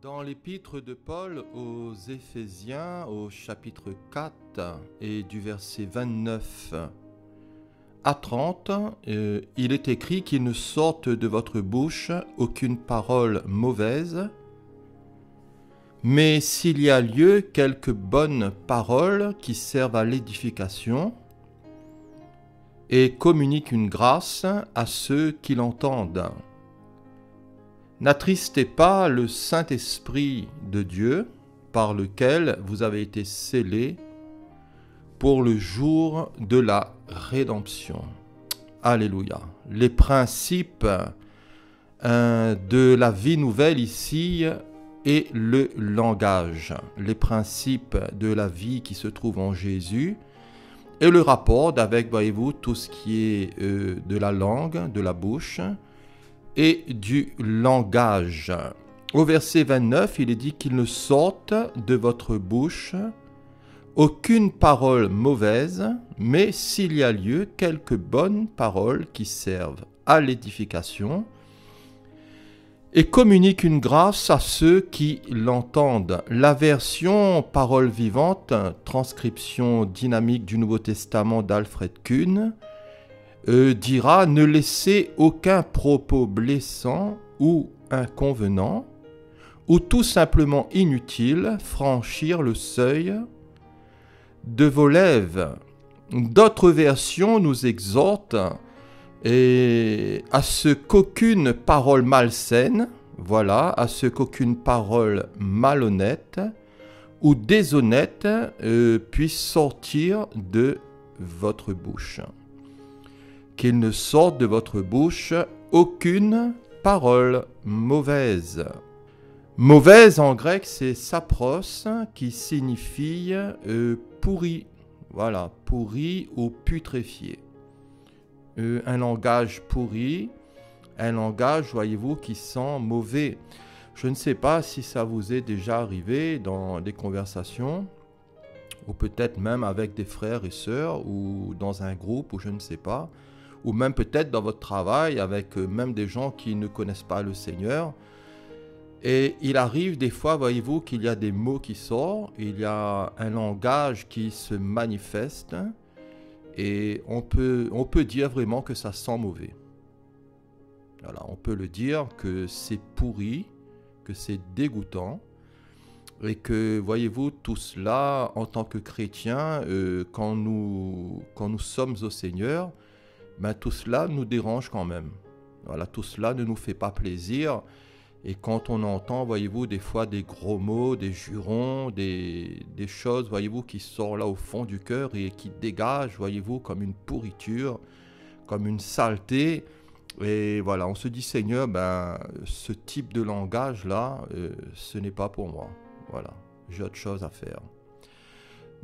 Dans l'épître de Paul aux Éphésiens, au chapitre 4 et du verset 29 à 30, il est écrit qu'il ne sorte de votre bouche aucune parole mauvaise, mais s'il y a lieu, quelques bonnes paroles qui servent à l'édification et communiquent une grâce à ceux qui l'entendent. N'attristez pas le Saint-Esprit de Dieu, par lequel vous avez été scellés pour le jour de la rédemption. Alléluia. Les principes de la vie nouvelle ici et le langage. Les principes de la vie qui se trouve en Jésus et le rapport avec, voyez-vous, tout ce qui est de la langue, de la bouche, et du langage. Au verset 29, il est dit qu'il ne sorte de votre bouche aucune parole mauvaise, mais s'il y a lieu, quelques bonnes paroles qui servent à l'édification et communiquent une grâce à ceux qui l'entendent. La version parole vivante, transcription dynamique du Nouveau Testament d'Alfred Kuhn, dira « Ne laissez aucun propos blessant ou inconvenant, ou tout simplement inutile franchir le seuil de vos lèvres. » D'autres versions nous exhortent à ce qu'aucune parole malsaine, voilà, à ce qu'aucune parole malhonnête ou déshonnête puisse sortir de votre bouche. Qu'il ne sorte de votre bouche aucune parole mauvaise. Mauvaise en grec, c'est sapros, qui signifie pourri. Voilà, pourri ou putréfié. Un langage pourri, un langage, voyez-vous, qui sent mauvais. Je ne sais pas si ça vous est déjà arrivé dans des conversations, ou peut-être même avec des frères et sœurs, ou dans un groupe, ou je ne sais pas, ou même peut-être dans votre travail avec même des gens qui ne connaissent pas le Seigneur. Et il arrive des fois, voyez-vous, qu'il y a des mots qui sortent, il y a un langage qui se manifeste, et on peut dire vraiment que ça sent mauvais. Voilà, on peut le dire que c'est pourri, que c'est dégoûtant, et que, voyez-vous, tout cela, en tant que chrétiens, quand nous sommes au Seigneur, ben, tout cela nous dérange quand même. Voilà, tout cela ne nous fait pas plaisir. Et quand on entend, voyez-vous, des fois des gros mots, des jurons, des choses, voyez-vous, qui sortent là au fond du cœur et qui dégagent, voyez-vous, comme une pourriture, comme une saleté. Et voilà, on se dit, Seigneur, ben, ce type de langage-là, ce n'est pas pour moi. Voilà, j'ai autre chose à faire.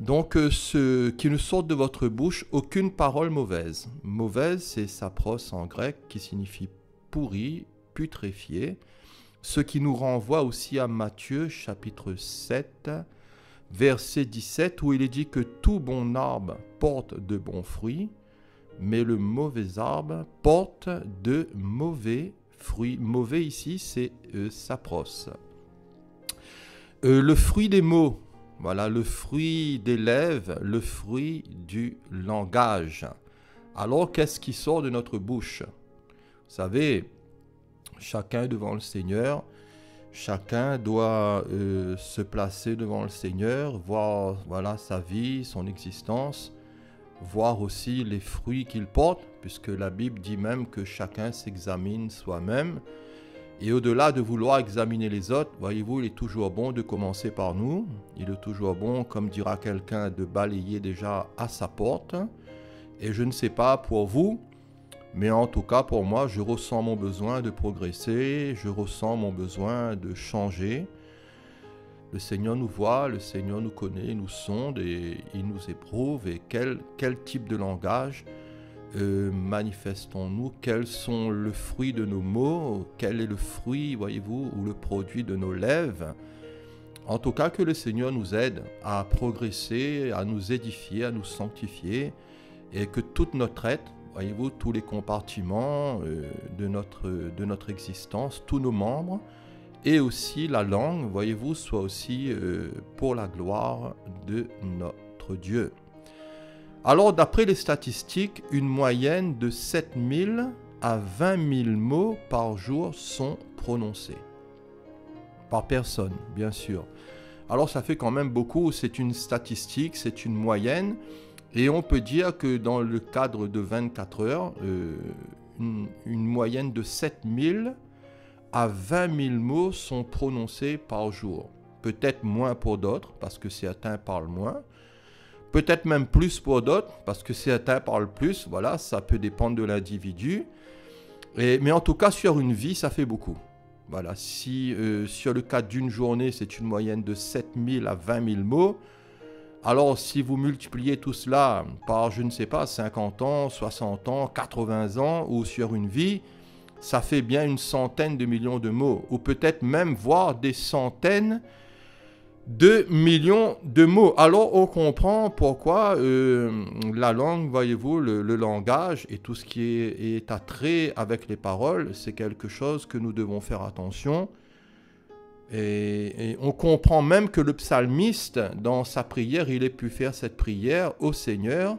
Donc, qui ne sorte de votre bouche aucune parole mauvaise. Mauvaise, c'est sapros en grec, qui signifie pourri, putréfié. Ce qui nous renvoie aussi à Matthieu, chapitre 7, verset 17, où il est dit que tout bon arbre porte de bons fruits, mais le mauvais arbre porte de mauvais fruits. Mauvais ici, c'est sapros. Le fruit des mots. Voilà, le fruit des lèvres, le fruit du langage. Alors, qu'est-ce qui sort de notre bouche? Vous savez, chacun devant le Seigneur, chacun doit se placer devant le Seigneur, voir voilà, sa vie, son existence, voir aussi les fruits qu'il porte, puisque la Bible dit même que chacun s'examine soi-même. Et au-delà de vouloir examiner les autres, voyez-vous, il est toujours bon de commencer par nous. Il est toujours bon, comme dira quelqu'un, de balayer déjà à sa porte. Et je ne sais pas pour vous, mais en tout cas pour moi, je ressens mon besoin de progresser, je ressens mon besoin de changer. Le Seigneur nous voit, le Seigneur nous connaît, nous sonde et il nous éprouve. Et quel type de langage manifestons-nous? Quels sont le fruit de nos mots? Quel est le fruit, voyez-vous, ou le produit de nos lèvres? En tout cas, que le Seigneur nous aide à progresser, à nous édifier, à nous sanctifier, et que toute notre être, voyez-vous, tous les compartiments de notre existence, tous nos membres, et aussi la langue, voyez-vous, soit aussi pour la gloire de notre Dieu. Alors, d'après les statistiques, une moyenne de 7 000 à 20 000 mots par jour sont prononcés. Par personne, bien sûr. Alors, ça fait quand même beaucoup, c'est une statistique, c'est une moyenne. Et on peut dire que dans le cadre de 24 heures, une moyenne de 7 000 à 20 000 mots sont prononcés par jour. Peut-être moins pour d'autres, parce que certains parlent moins. Peut-être même plus pour d'autres, parce que certains parlent plus. Voilà, ça peut dépendre de l'individu. Mais en tout cas, sur une vie, ça fait beaucoup. Voilà, si sur le cadre d'une journée, c'est une moyenne de 7 000 à 20 000 mots, alors si vous multipliez tout cela par, je ne sais pas, 50 ans, 60 ans, 80 ans, ou sur une vie, ça fait bien une centaine de millions de mots, ou peut-être même voire des centaines de millions de mots. Alors on comprend pourquoi la langue, voyez-vous, le langage et tout ce qui est attrait avec les paroles, c'est quelque chose que nous devons faire attention. Et on comprend même que le psalmiste, dans sa prière, il ait pu faire cette prière au Seigneur.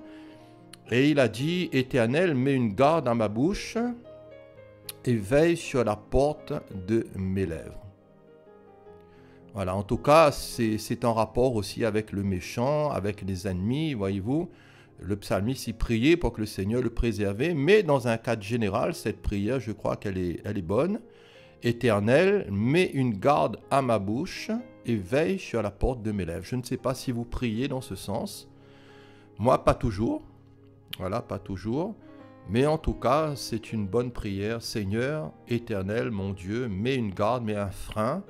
Et il a dit, Éternel, mets une garde à ma bouche et veille sur la porte de mes lèvres. Voilà, en tout cas, c'est en rapport aussi avec le méchant, avec les ennemis, voyez-vous. Le psalmiste, il priait pour que le Seigneur le préservait, mais dans un cadre général, cette prière, je crois qu'elle est bonne. Éternel, mets une garde à ma bouche et veille sur la porte de mes lèvres. Je ne sais pas si vous priez dans ce sens. Moi, pas toujours. Voilà, pas toujours. Mais en tout cas, c'est une bonne prière. Seigneur, Éternel, mon Dieu, mets une garde, mets un frein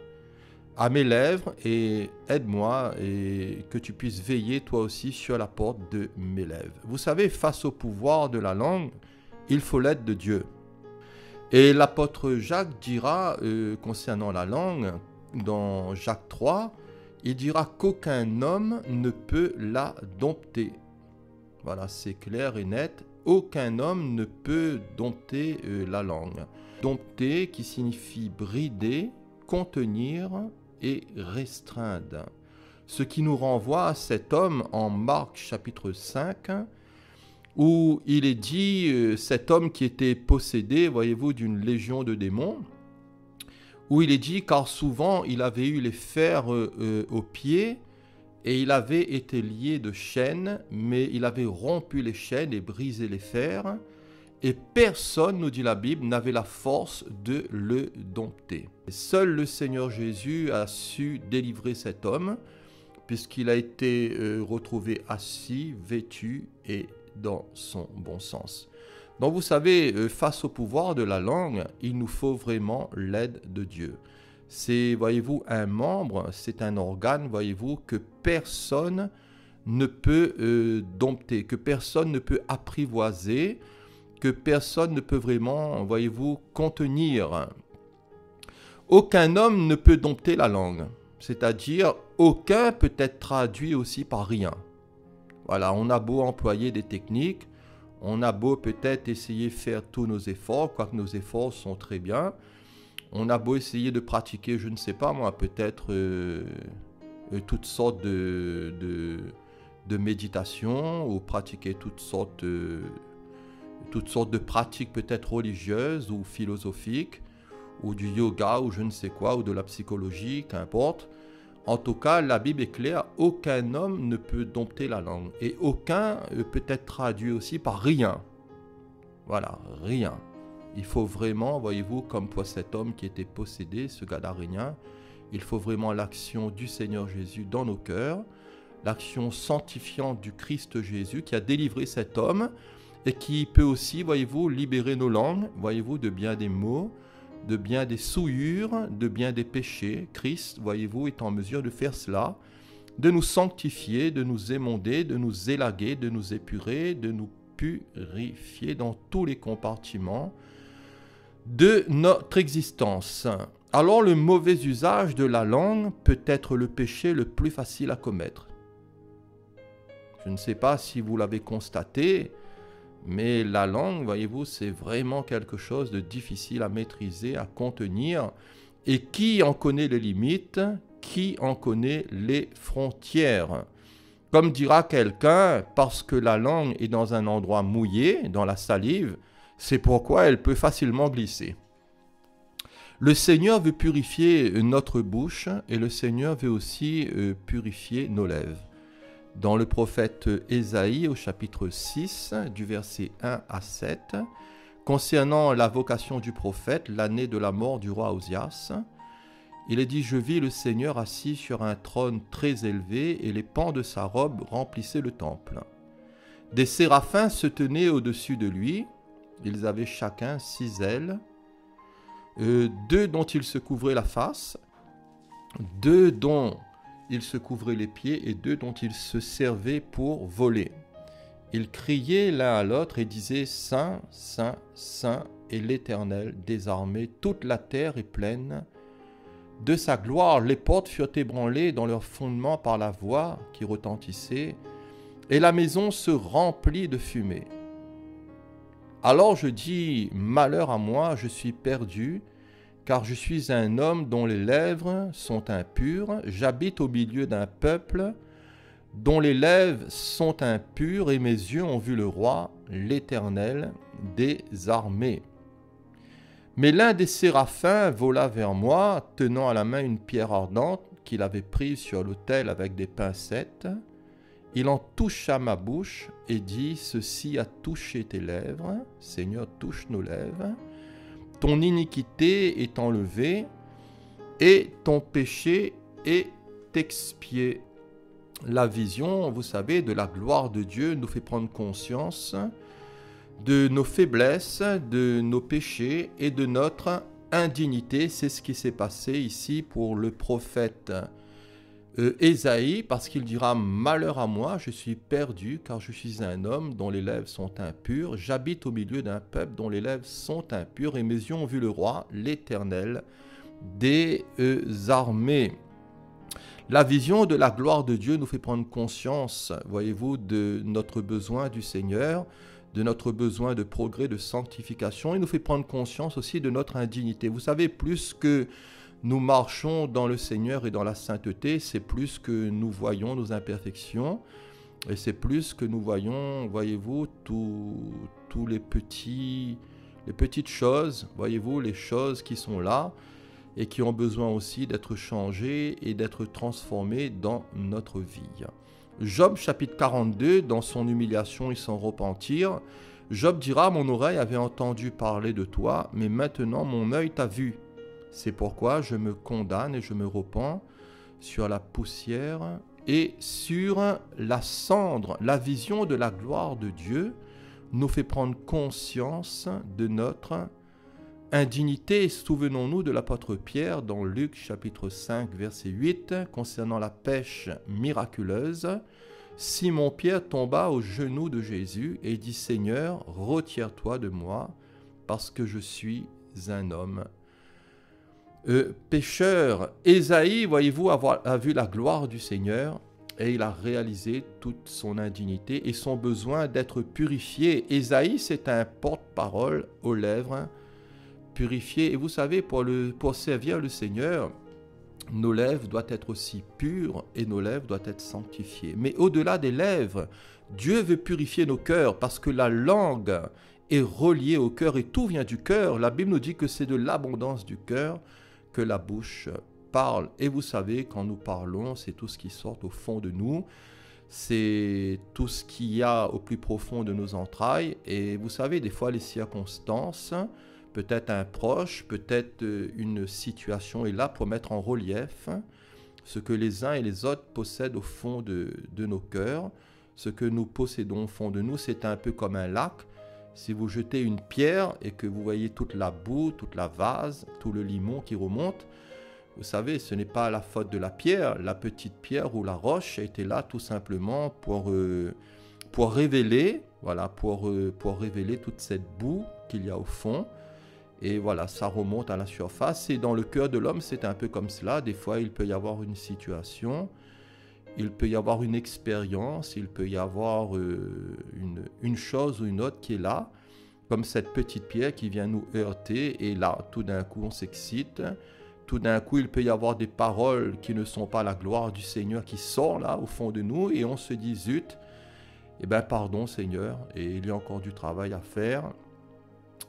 à mes lèvres et aide-moi et que tu puisses veiller toi aussi sur la porte de mes lèvres. Vous savez, face au pouvoir de la langue, il faut l'aide de Dieu. Et l'apôtre Jacques dira, concernant la langue, dans Jacques 3, il dira qu'aucun homme ne peut la dompter. Voilà, c'est clair et net. Aucun homme ne peut dompter la langue. Dompter qui signifie brider, contenir et restreindre. Ce qui nous renvoie à cet homme en Marc chapitre 5, où il est dit, cet homme qui était possédé, voyez-vous, d'une légion de démons, où il est dit, car souvent il avait eu les fers aux pieds, et il avait été lié de chaînes, mais il avait rompu les chaînes et brisé les fers, et personne, nous dit la Bible, n'avait la force de le dompter. Seul le Seigneur Jésus a su délivrer cet homme, puisqu'il a été retrouvé assis, vêtu et dans son bon sens. Donc vous savez, face au pouvoir de la langue, il nous faut vraiment l'aide de Dieu. C'est, voyez-vous, un membre, c'est un organe, voyez-vous, que personne ne peut dompter, que personne ne peut apprivoiser, que personne ne peut vraiment, voyez-vous, contenir. Aucun homme ne peut dompter la langue, c'est-à-dire aucun peut être traduit aussi par rien. Voilà, on a beau employer des techniques, on a beau peut-être essayer de faire tous nos efforts, quoique nos efforts sont très bien. On a beau essayer de pratiquer, je ne sais pas moi, peut-être toutes sortes de méditation ou pratiquer toutes sortes de pratiques peut-être religieuses ou philosophiques ou du yoga ou je ne sais quoi ou de la psychologie, qu'importe. En tout cas, la Bible est claire, aucun homme ne peut dompter la langue. Et aucun peut être traduit aussi par rien. Voilà, rien. Il faut vraiment, voyez-vous, comme pour cet homme qui était possédé, ce Gadarénien, il faut vraiment l'action du Seigneur Jésus dans nos cœurs, l'action sanctifiante du Christ Jésus qui a délivré cet homme et qui peut aussi, voyez-vous, libérer nos langues, voyez-vous, de bien des maux, de bien des souillures, de bien des péchés. Christ, voyez-vous, est en mesure de faire cela, de nous sanctifier, de nous émonder, de nous élaguer, de nous épurer, de nous purifier dans tous les compartiments de notre existence. Alors le mauvais usage de la langue peut être le péché le plus facile à commettre. Je ne sais pas si vous l'avez constaté, mais la langue, voyez-vous, c'est vraiment quelque chose de difficile à maîtriser, à contenir. Et qui en connaît les limites? Qui en connaît les frontières? Comme dira quelqu'un, parce que la langue est dans un endroit mouillé, dans la salive, c'est pourquoi elle peut facilement glisser. Le Seigneur veut purifier notre bouche et le Seigneur veut aussi purifier nos lèvres. Dans le prophète Ésaïe, au chapitre 6, du verset 1 à 7, concernant la vocation du prophète, l'année de la mort du roi Osias, il est dit « Je vis le Seigneur assis sur un trône très élevé et les pans de sa robe remplissaient le temple. Des séraphins se tenaient au-dessus de lui, ils avaient chacun 6 ailes, 2 dont ils se couvraient la face, 2 dont ils se couvraient les pieds et 2 dont ils se servaient pour voler. Ils criaient l'un à l'autre et disaient « Saint, Saint, Saint est l'Éternel des armées, toute la terre est pleine. » De sa gloire, les portes furent ébranlées dans leur fondement par la voix qui retentissait, et la maison se remplit de fumée. Alors je dis, malheur à moi, je suis perdu, car je suis un homme dont les lèvres sont impures, j'habite au milieu d'un peuple dont les lèvres sont impures, et mes yeux ont vu le roi, l'Éternel des armées. Mais l'un des séraphins vola vers moi, tenant à la main une pierre ardente qu'il avait prise sur l'autel avec des pincettes. Il en toucha ma bouche et dit « Ceci a touché tes lèvres, Seigneur, touche nos lèvres. Ton iniquité est enlevée et ton péché est expié. » La vision, vous savez, de la gloire de Dieu nous fait prendre conscience de nos faiblesses, de nos péchés et de notre indignité. C'est ce qui s'est passé ici pour le prophète Ésaïe, parce qu'il dira « Malheur à moi, je suis perdu, car je suis un homme dont les lèvres sont impures. J'habite au milieu d'un peuple dont les lèvres sont impures, et mes yeux ont vu le roi, l'Éternel des armées. » La vision de la gloire de Dieu nous fait prendre conscience, voyez-vous, de notre besoin du Seigneur, de notre besoin de progrès, de sanctification. Il nous fait prendre conscience aussi de notre indignité. Vous savez, plus que nous marchons dans le Seigneur et dans la sainteté, c'est plus que nous voyons nos imperfections. Et c'est plus que nous voyons, voyez-vous, tous les petites choses, voyez-vous, les choses qui sont là et qui ont besoin aussi d'être changées et d'être transformées dans notre vie. Job chapitre 42, dans son humiliation et son repentir, Job dira « Mon oreille avait entendu parler de toi, mais maintenant mon œil t'a vu. C'est pourquoi je me condamne et je me repens sur la poussière et sur la cendre. » La vision de la gloire de Dieu nous fait prendre conscience de notre indignité. Souvenons-nous de l'apôtre Pierre dans Luc chapitre 5 verset 8 concernant la pêche miraculeuse. Simon-Pierre tomba aux genoux de Jésus et dit « Seigneur, retire-toi de moi parce que je suis un homme pécheur. » Ésaïe, voyez-vous, a vu la gloire du Seigneur et il a réalisé toute son indignité et son besoin d'être purifié. Ésaïe, c'est un porte-parole aux lèvres purifié. Et vous savez, pour servir le Seigneur, nos lèvres doivent être aussi pures et nos lèvres doivent être sanctifiées. Mais au-delà des lèvres, Dieu veut purifier nos cœurs parce que la langue est reliée au cœur et tout vient du cœur. La Bible nous dit que c'est de l'abondance du cœur que la bouche parle. Et vous savez, quand nous parlons, c'est tout ce qui sort au fond de nous. C'est tout ce qu'il y a au plus profond de nos entrailles. Et vous savez, des fois, les circonstances, peut-être un proche, peut-être une situation est là pour mettre en relief ce que les uns et les autres possèdent au fond de nos cœurs. Ce que nous possédons au fond de nous, c'est un peu comme un lac. Si vous jetez une pierre et que vous voyez toute la boue, toute la vase, tout le limon qui remonte, vous savez, ce n'est pas la faute de la pierre. La petite pierre ou la roche a été là tout simplement pour révéler, voilà, pour révéler toute cette boue qu'il y a au fond. Et voilà, ça remonte à la surface. Et dans le cœur de l'homme, c'est un peu comme cela. Des fois, il peut y avoir une situation, il peut y avoir une expérience, il peut y avoir une chose ou une autre qui est là, comme cette petite pierre qui vient nous heurter. Et là, tout d'un coup, on s'excite. tout d'un coup, il peut y avoir des paroles qui ne sont pas la gloire du Seigneur qui sort là au fond de nous et on se dit zut, eh bien pardon Seigneur, et il y a encore du travail à faire.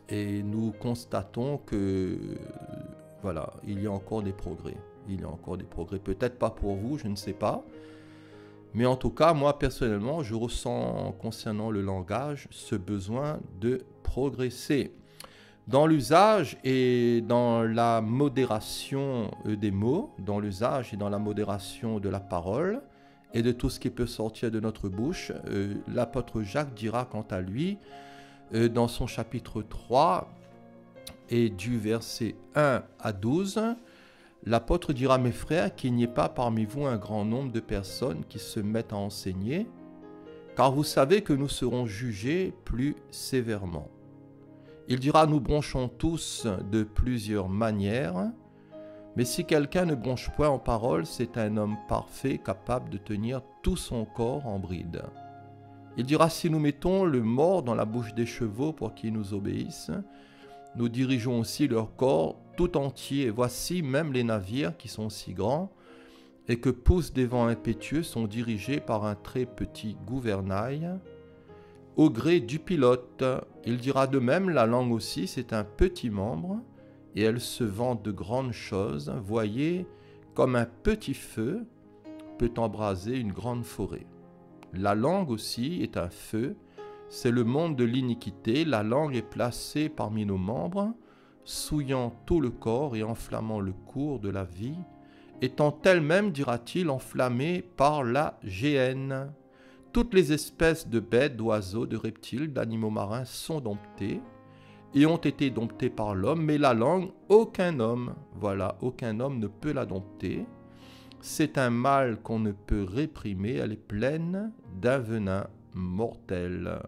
Et nous constatons que voilà, il y a encore des progrès. Il y a encore des progrès. Peut-être pas pour vous, je ne sais pas. Mais en tout cas, moi personnellement, je ressens concernant le langage ce besoin de progresser. Dans l'usage et dans la modération des mots, dans l'usage et dans la modération de la parole et de tout ce qui peut sortir de notre bouche, l'apôtre Jacques dira quant à lui, dans son chapitre 3 et du verset 1 à 12, l'apôtre dira, mes frères, qu'il n'y ait pas parmi vous un grand nombre de personnes qui se mettent à enseigner, car vous savez que nous serons jugés plus sévèrement. Il dira, nous bronchons tous de plusieurs manières, mais si quelqu'un ne bronche point en parole, c'est un homme parfait, capable de tenir tout son corps en bride. Il dira, si nous mettons le mors dans la bouche des chevaux pour qu'ils nous obéissent, nous dirigeons aussi leur corps tout entier. Et voici même les navires qui sont si grands et que poussent des vents impétueux sont dirigés par un très petit gouvernail au gré du pilote. Il dira de même, la langue aussi, c'est un petit membre et elle se vante de grandes choses. Voyez, comme un petit feu peut embraser une grande forêt. La langue aussi est un feu, c'est le monde de l'iniquité. La langue est placée parmi nos membres, souillant tout le corps et enflammant le cours de la vie, étant elle-même, dira-t-il, enflammée par la géhenne. Toutes les espèces de bêtes, d'oiseaux, de reptiles, d'animaux marins sont domptées et ont été domptées par l'homme, mais la langue, aucun homme, voilà, aucun homme ne peut la dompter. C'est un mal qu'on ne peut réprimer, elle est pleine d'un venin mortel.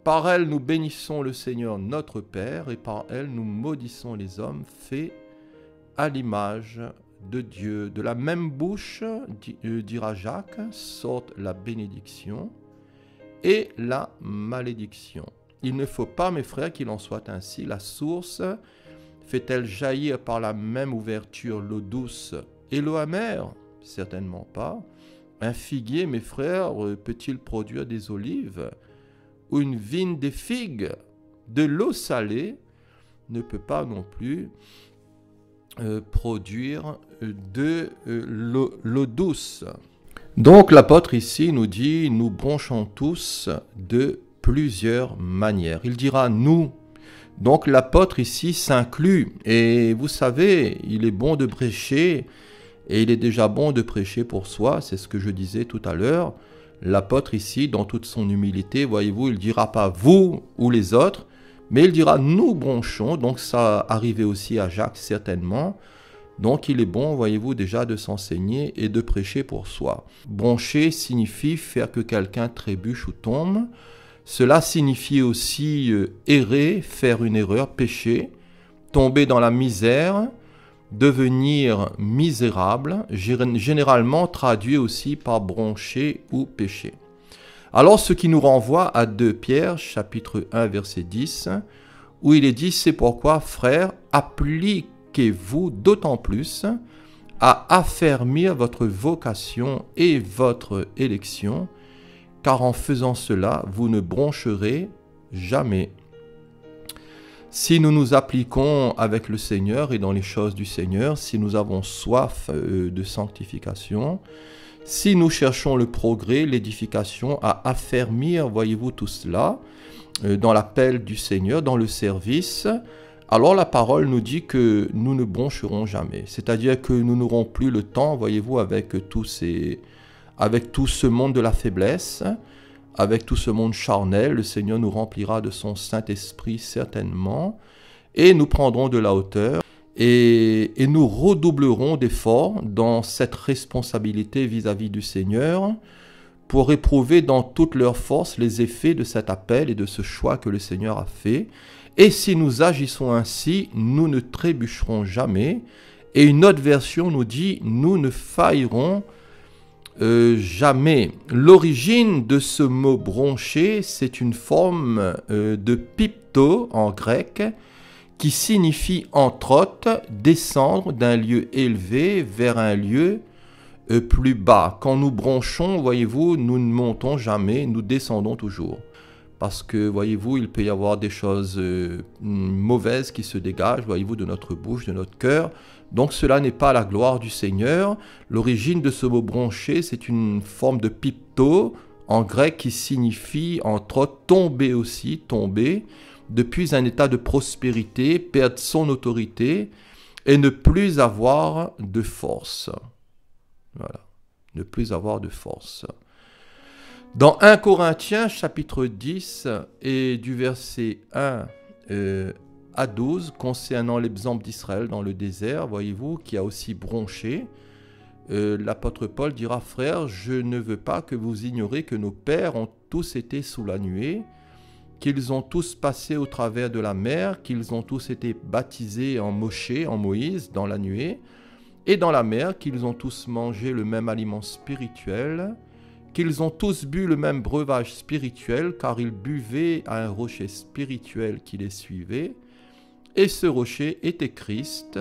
Par elle, nous bénissons le Seigneur notre Père, et par elle, nous maudissons les hommes faits à l'image de Dieu. De la même bouche, dira Jacques, sortent la bénédiction et la malédiction. Il ne faut pas, mes frères, qu'il en soit ainsi. La source fait-elle jaillir par la même ouverture l'eau douce et l'eau amère? Certainement pas. Un figuier, mes frères, peut-il produire des olives? Ou une vigne des figues? De l'eau salée ne peut pas non plus produire de l'eau douce. Donc l'apôtre ici nous dit, nous bronchons tous de plusieurs manières. Il dira nous. Donc l'apôtre ici s'inclut. Et vous savez, il est bon de prêcher. Et il est déjà bon de prêcher pour soi, c'est ce que je disais tout à l'heure. L'apôtre ici, dans toute son humilité, voyez-vous, il ne dira pas vous ou les autres, mais il dira nous bronchons. Donc ça arrivait aussi à Jacques certainement. Donc il est bon, voyez-vous, déjà de s'enseigner et de prêcher pour soi. Broncher signifie faire que quelqu'un trébuche ou tombe. Cela signifie aussi errer, faire une erreur, pécher, tomber dans la misère, devenir misérable, généralement traduit aussi par broncher ou pécher. Alors ce qui nous renvoie à 2 Pierre, chapitre 1, verset 10, où il est dit, c'est pourquoi, frères, appliquez-vous d'autant plus à affermir votre vocation et votre élection, car en faisant cela, vous ne broncherez jamais. Si nous nous appliquons avec le Seigneur et dans les choses du Seigneur, si nous avons soif de sanctification, si nous cherchons le progrès, l'édification, à affermir, voyez-vous tout cela, dans l'appel du Seigneur, dans le service, alors la parole nous dit que nous ne broncherons jamais. C'est-à-dire que nous n'aurons plus le temps, voyez-vous, avec tout ce monde de la faiblesse, avec tout ce monde charnel, le Seigneur nous remplira de son Saint-Esprit certainement, et nous prendrons de la hauteur, et nous redoublerons d'efforts dans cette responsabilité vis-à-vis du Seigneur, pour éprouver dans toute leur force les effets de cet appel et de ce choix que le Seigneur a fait. Et si nous agissons ainsi, nous ne trébucherons jamais. Et une autre version nous dit, nous ne faillerons jamais. L'origine de ce mot broncher, c'est une forme de pipto en grec qui signifie entre autres descendre d'un lieu élevé vers un lieu plus bas. Quand nous bronchons, voyez-vous, nous ne montons jamais, nous descendons toujours. Parce que, voyez-vous, il peut y avoir des choses mauvaises qui se dégagent, voyez-vous, de notre bouche, de notre cœur. Donc cela n'est pas la gloire du Seigneur. L'origine de ce mot broncher, c'est une forme de pipto, en grec, qui signifie, entre autres, tomber aussi, tomber, depuis un état de prospérité, perdre son autorité et ne plus avoir de force. Voilà, ne plus avoir de force. Dans 1 Corinthiens, chapitre 10, et du verset 1 à 12, concernant l'exemple d'Israël dans le désert, voyez-vous, qui a aussi bronché, l'apôtre Paul dira, « Frères, je ne veux pas que vous ignorez que nos pères ont tous été sous la nuée, qu'ils ont tous passé au travers de la mer, qu'ils ont tous été baptisés en Moshé, en Moïse, dans la nuée, et dans la mer, qu'ils ont tous mangé le même aliment spirituel, qu'ils ont tous bu le même breuvage spirituel, car ils buvaient à un rocher spirituel qui les suivait, et ce rocher était Christ.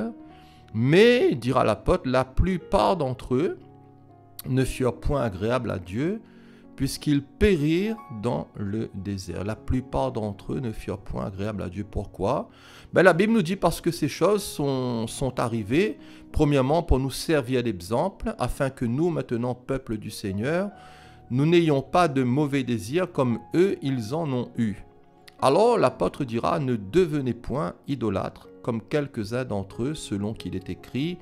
Mais, dira l'apôtre, la plupart d'entre eux ne furent point agréables à Dieu, puisqu'ils périrent dans le désert. La plupart d'entre eux ne furent point agréables à Dieu. Pourquoi? La Bible nous dit parce que ces choses sont arrivées, premièrement pour nous servir d'exemple, afin que nous, maintenant, peuple du Seigneur, nous n'ayons pas de mauvais désirs comme eux, ils en ont eu. Alors l'apôtre dira, ne devenez point idolâtres, comme quelques-uns d'entre eux, selon qu'il est écrit,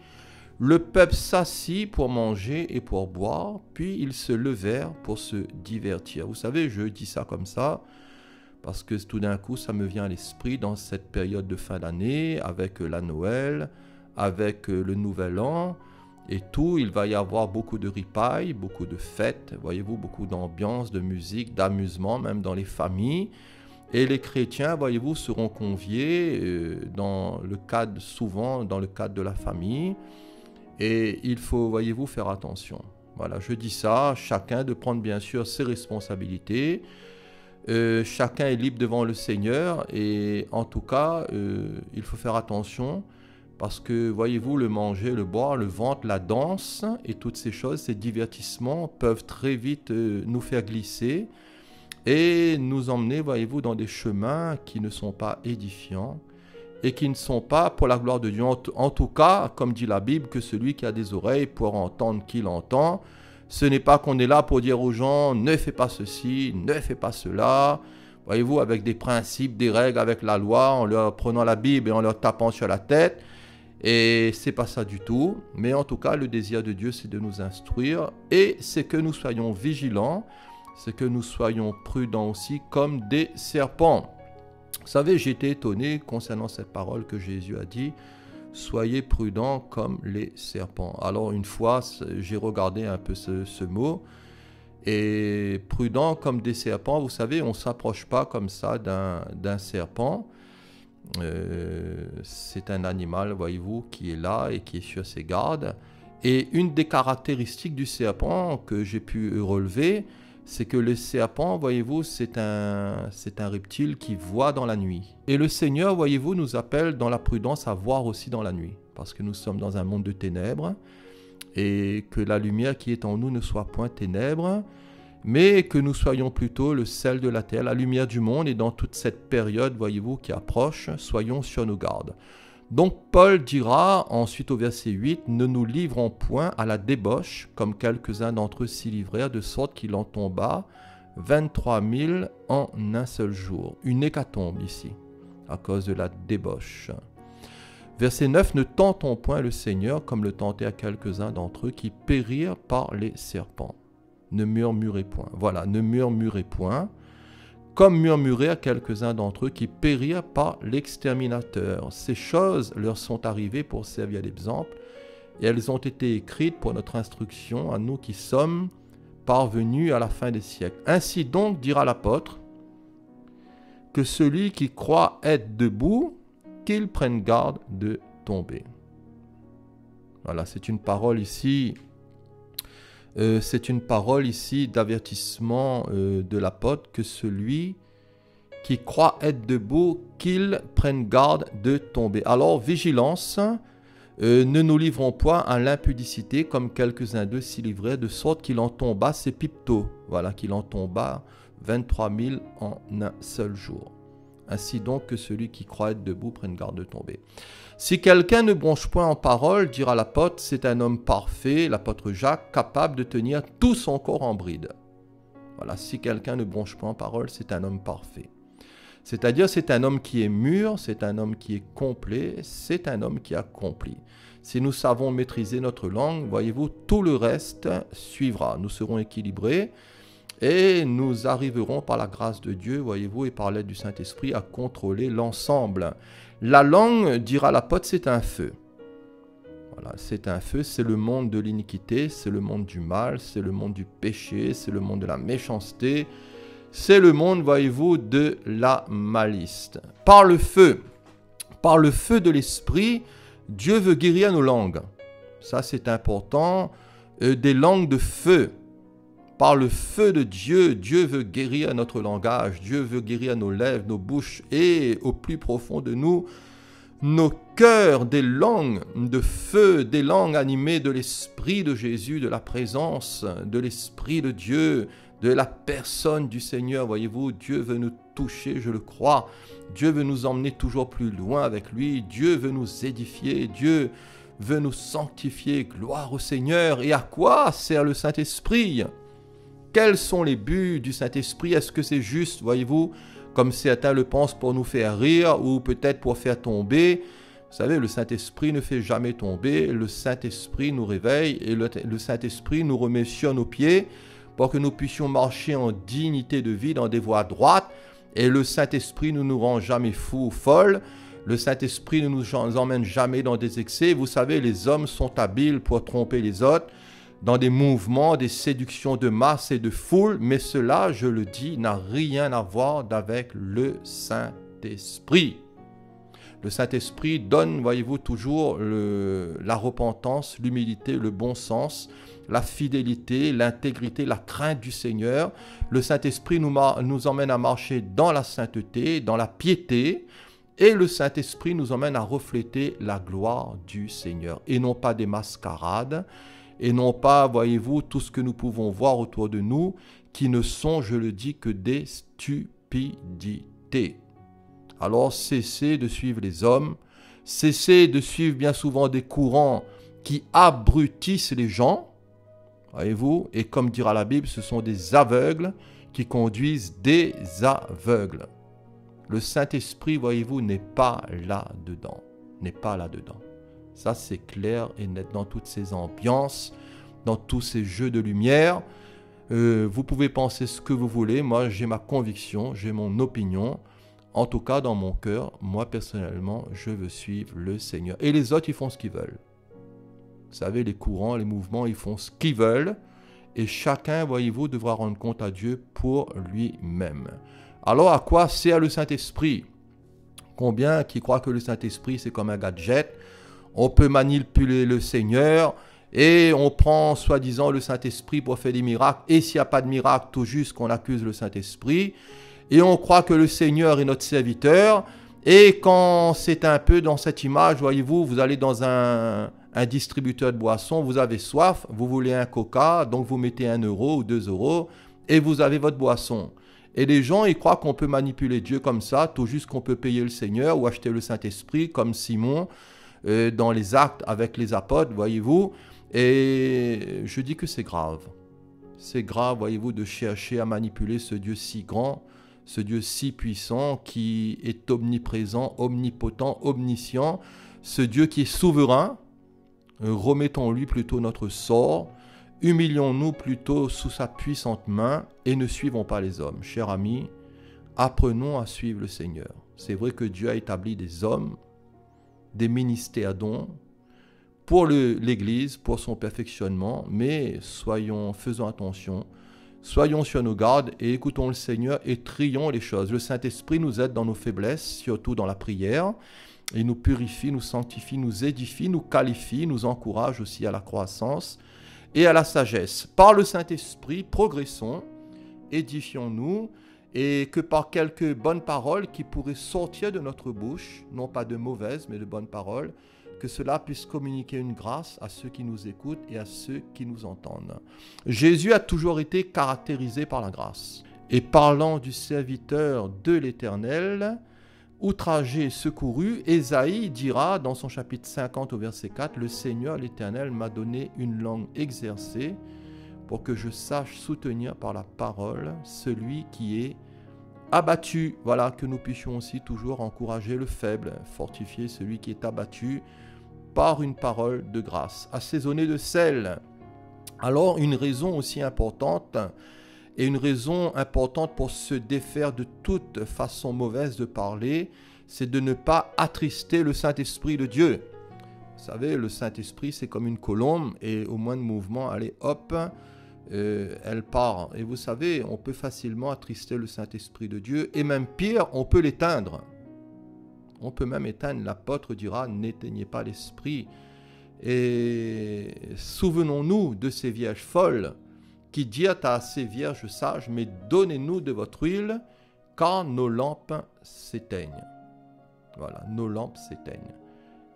le peuple s'assit pour manger et pour boire, puis ils se levèrent pour se divertir. Vous savez, je dis ça comme ça, parce que tout d'un coup, ça me vient à l'esprit dans cette période de fin d'année, avec la Noël, avec le Nouvel An, et tout, il va y avoir beaucoup de ripailles, beaucoup de fêtes, voyez-vous, beaucoup d'ambiance, de musique, d'amusement, même dans les familles. Et les chrétiens, voyez-vous, seront conviés souvent dans le cadre de la famille. Et il faut, voyez-vous, faire attention. Voilà, je dis ça, chacun de prendre bien sûr ses responsabilités. Chacun est libre devant le Seigneur. Et en tout cas, il faut faire attention. Parce que, voyez-vous, le manger, le boire, le ventre, la danse et toutes ces choses, ces divertissements peuvent très vite nous faire glisser et nous emmener, voyez-vous, dans des chemins qui ne sont pas édifiants et qui ne sont pas pour la gloire de Dieu. En tout cas, comme dit la Bible, que celui qui a des oreilles pour entendre qu'il entend. Ce n'est pas qu'on est là pour dire aux gens, ne fais pas ceci, ne fais pas cela. Voyez-vous, avec des principes, des règles, avec la loi, en leur prenant la Bible et en leur tapant sur la tête. Et c'est pas ça du tout, mais en tout cas le désir de Dieu c'est de nous instruire et c'est que nous soyons vigilants, c'est que nous soyons prudents aussi comme des serpents. Vous savez, j'ai été étonné concernant cette parole que Jésus a dit, soyez prudents comme les serpents. Alors une fois j'ai regardé un peu ce mot et prudent comme des serpents, vous savez, on ne s'approche pas comme ça d'un serpent. C'est un animal, voyez-vous, qui est là et qui est sur ses gardes. Et une des caractéristiques du serpent que j'ai pu relever, c'est que le serpent, voyez-vous, c'est un reptile qui voit dans la nuit. Et le Seigneur, voyez-vous, nous appelle dans la prudence à voir aussi dans la nuit. Parce que nous sommes dans un monde de ténèbres et que la lumière qui est en nous ne soit point ténèbres, mais que nous soyons plutôt le sel de la terre, la lumière du monde, et dans toute cette période, voyez-vous, qui approche, soyons sur nos gardes. Donc Paul dira ensuite au verset 8, « Ne nous livrons point à la débauche, comme quelques-uns d'entre eux s'y livrèrent, de sorte qu'il en tomba 23 000 en un seul jour. » Une hécatombe ici, à cause de la débauche. Verset 9, « Ne tentons point le Seigneur, comme le tentèrent quelques-uns d'entre eux, qui périrent par les serpents. » Ne murmurez point. Voilà, ne murmurez point, comme murmurèrent quelques-uns d'entre eux qui périrent par l'exterminateur. Ces choses leur sont arrivées pour servir d'exemple, et elles ont été écrites pour notre instruction à nous qui sommes parvenus à la fin des siècles. Ainsi donc, dira l'apôtre, que celui qui croit être debout, qu'il prenne garde de tomber. Voilà, c'est une parole ici. C'est une parole ici d'avertissement de l'apôtre que celui qui croient être debout, qu'ils prennent garde de tomber. Alors, vigilance, ne nous livrons point à l'impudicité, comme quelques-uns d'eux s'y livraient, de sorte qu'il en tomba ses piptos. Voilà, qu'il en tomba 23 000 en un seul jour. Ainsi donc que celui qui croit être debout prenne garde de tomber. Si quelqu'un ne bronche point en parole, dira l'apôtre, c'est un homme parfait, l'apôtre Jacques, capable de tenir tout son corps en bride. Voilà, si quelqu'un ne bronche point en parole, c'est un homme parfait. C'est-à-dire, c'est un homme qui est mûr, c'est un homme qui est complet, c'est un homme qui accomplit. Si nous savons maîtriser notre langue, voyez-vous, tout le reste suivra. Nous serons équilibrés et nous arriverons par la grâce de Dieu, voyez-vous, et par l'aide du Saint-Esprit à contrôler l'ensemble. La langue, dira l'apôtre, c'est un feu. Voilà, c'est un feu, c'est le monde de l'iniquité, c'est le monde du mal, c'est le monde du péché, c'est le monde de la méchanceté, c'est le monde, voyez-vous, de la malice. Par le feu de l'esprit, Dieu veut guérir nos langues. Ça, c'est important. Des langues de feu. Par le feu de Dieu, Dieu veut guérir notre langage. Dieu veut guérir nos lèvres, nos bouches et au plus profond de nous, nos cœurs, des langues de feu, des langues animées de l'Esprit de Jésus, de la présence de l'Esprit de Dieu, de la personne du Seigneur. Voyez-vous, Dieu veut nous toucher, je le crois. Dieu veut nous emmener toujours plus loin avec lui. Dieu veut nous édifier. Dieu veut nous sanctifier. Gloire au Seigneur. Et à quoi sert le Saint-Esprit? Quels sont les buts du Saint-Esprit? Est-ce que c'est juste, voyez-vous, comme certains le pensent, pour nous faire rire ou peut-être pour faire tomber? Vous savez, le Saint-Esprit ne fait jamais tomber. Le Saint-Esprit nous réveille et le Saint-Esprit nous remet sur nos pieds pour que nous puissions marcher en dignité de vie dans des voies droites. Et le Saint-Esprit ne nous rend jamais fous ou folles. Le Saint-Esprit ne nous emmène jamais dans des excès. Vous savez, les hommes sont habiles pour tromper les autres dans des mouvements, des séductions de masse et de foule. Mais cela, je le dis, n'a rien à voir avec le Saint-Esprit. Le Saint-Esprit donne, voyez-vous, toujours la repentance, l'humilité, le bon sens, la fidélité, l'intégrité, la crainte du Seigneur. Le Saint-Esprit nous emmène à marcher dans la sainteté, dans la piété. Et le Saint-Esprit nous emmène à refléter la gloire du Seigneur. Et non pas des mascarades. Et non pas, voyez-vous, tout ce que nous pouvons voir autour de nous, qui ne sont, je le dis, que des stupidités. Alors cessez de suivre les hommes, cessez de suivre bien souvent des courants qui abrutissent les gens, voyez-vous, et comme dira la Bible, ce sont des aveugles qui conduisent des aveugles. Le Saint-Esprit, voyez-vous, n'est pas là-dedans, n'est pas là-dedans. Ça, c'est clair et net dans toutes ces ambiances, dans tous ces jeux de lumière. Vous pouvez penser ce que vous voulez. Moi, j'ai ma conviction, j'ai mon opinion. En tout cas, dans mon cœur, moi, personnellement, je veux suivre le Seigneur. Et les autres, ils font ce qu'ils veulent. Vous savez, les courants, les mouvements, ils font ce qu'ils veulent. Et chacun, voyez-vous, devra rendre compte à Dieu pour lui-même. Alors, à quoi sert le Saint-Esprit? Combien qui croient que le Saint-Esprit, c'est comme un gadget? On peut manipuler le Seigneur et on prend soi-disant le Saint-Esprit pour faire des miracles. Et s'il n'y a pas de miracle, tout juste qu'on accuse le Saint-Esprit. Et on croit que le Seigneur est notre serviteur. Et quand c'est un peu dans cette image, voyez-vous, vous allez dans un distributeur de boissons, vous avez soif, vous voulez un coca, donc vous mettez 1 euro ou 2 euros et vous avez votre boisson. Et les gens, ils croient qu'on peut manipuler Dieu comme ça, tout juste qu'on peut payer le Seigneur ou acheter le Saint-Esprit comme Simon dans les actes avec les apôtres, voyez-vous. Et je dis que c'est grave. C'est grave, voyez-vous, de chercher à manipuler ce Dieu si grand, ce Dieu si puissant qui est omniprésent, omnipotent, omniscient, ce Dieu qui est souverain. Remettons-lui plutôt notre sort, humilions-nous plutôt sous sa puissante main et ne suivons pas les hommes. Chers amis, apprenons à suivre le Seigneur. C'est vrai que Dieu a établi des hommes, des ministères dons pour l'Église, pour son perfectionnement, mais faisons attention, soyons sur nos gardes et écoutons le Seigneur et trions les choses. Le Saint-Esprit nous aide dans nos faiblesses, surtout dans la prière. Il nous purifie, nous sanctifie, nous édifie, nous qualifie, nous encourage aussi à la croissance et à la sagesse. Par le Saint-Esprit, progressons, édifions-nous et que par quelques bonnes paroles qui pourraient sortir de notre bouche, non pas de mauvaises, mais de bonnes paroles, que cela puisse communiquer une grâce à ceux qui nous écoutent et à ceux qui nous entendent. Jésus a toujours été caractérisé par la grâce. Et parlant du serviteur de l'Éternel, outragé et secouru, Ésaïe dira dans son chapitre 50 au verset 4, « Le Seigneur l'Éternel m'a donné une langue exercée pour que je sache soutenir par la parole celui qui est abattu. » Voilà, que nous puissions aussi toujours encourager le faible, fortifier celui qui est abattu par une parole de grâce, assaisonnée de sel. Alors, une raison aussi importante, et une raison importante pour se défaire de toute façon mauvaise de parler, c'est de ne pas attrister le Saint-Esprit de Dieu. Vous savez, le Saint-Esprit, c'est comme une colombe, et au moins de mouvement, allez, hop, elle part. Et vous savez, on peut facilement attrister le Saint-Esprit de Dieu, et même pire, on peut l'éteindre. On peut même éteindre. L'apôtre dira, n'éteignez pas l'esprit. Et souvenons-nous de ces vierges folles qui dirent à ces vierges sages, mais donnez-nous de votre huile, car nos lampes s'éteignent. Voilà, nos lampes s'éteignent.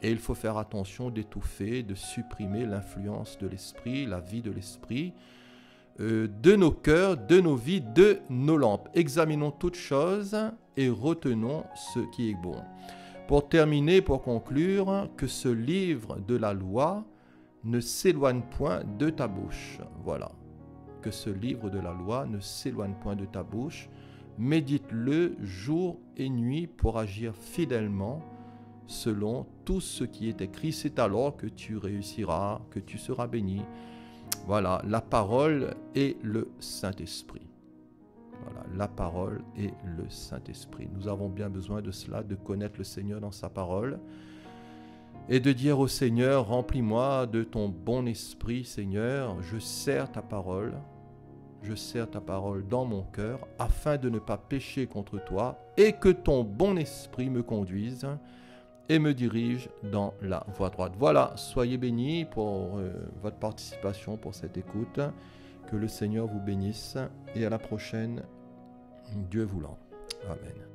Et il faut faire attention d'étouffer, de supprimer l'influence de l'esprit, la vie de l'esprit, de nos cœurs, de nos vies, de nos lampes. Examinons toutes choses et retenons ce qui est bon. Pour terminer, pour conclure, que ce livre de la loi ne s'éloigne point de ta bouche. Voilà. Que ce livre de la loi ne s'éloigne point de ta bouche. Médite-le jour et nuit pour agir fidèlement selon tout ce qui est écrit. C'est alors que tu réussiras, que tu seras béni. Voilà, la parole et le Saint-Esprit. Voilà, la parole et le Saint-Esprit. Nous avons bien besoin de cela, de connaître le Seigneur dans sa parole et de dire au Seigneur, remplis-moi de ton bon esprit, Seigneur, je serre ta parole dans mon cœur afin de ne pas pécher contre toi et que ton bon esprit me conduise et me dirige dans la voie droite. Voilà, soyez bénis pour votre participation, pour cette écoute. Que le Seigneur vous bénisse et à la prochaine, Dieu voulant. Amen.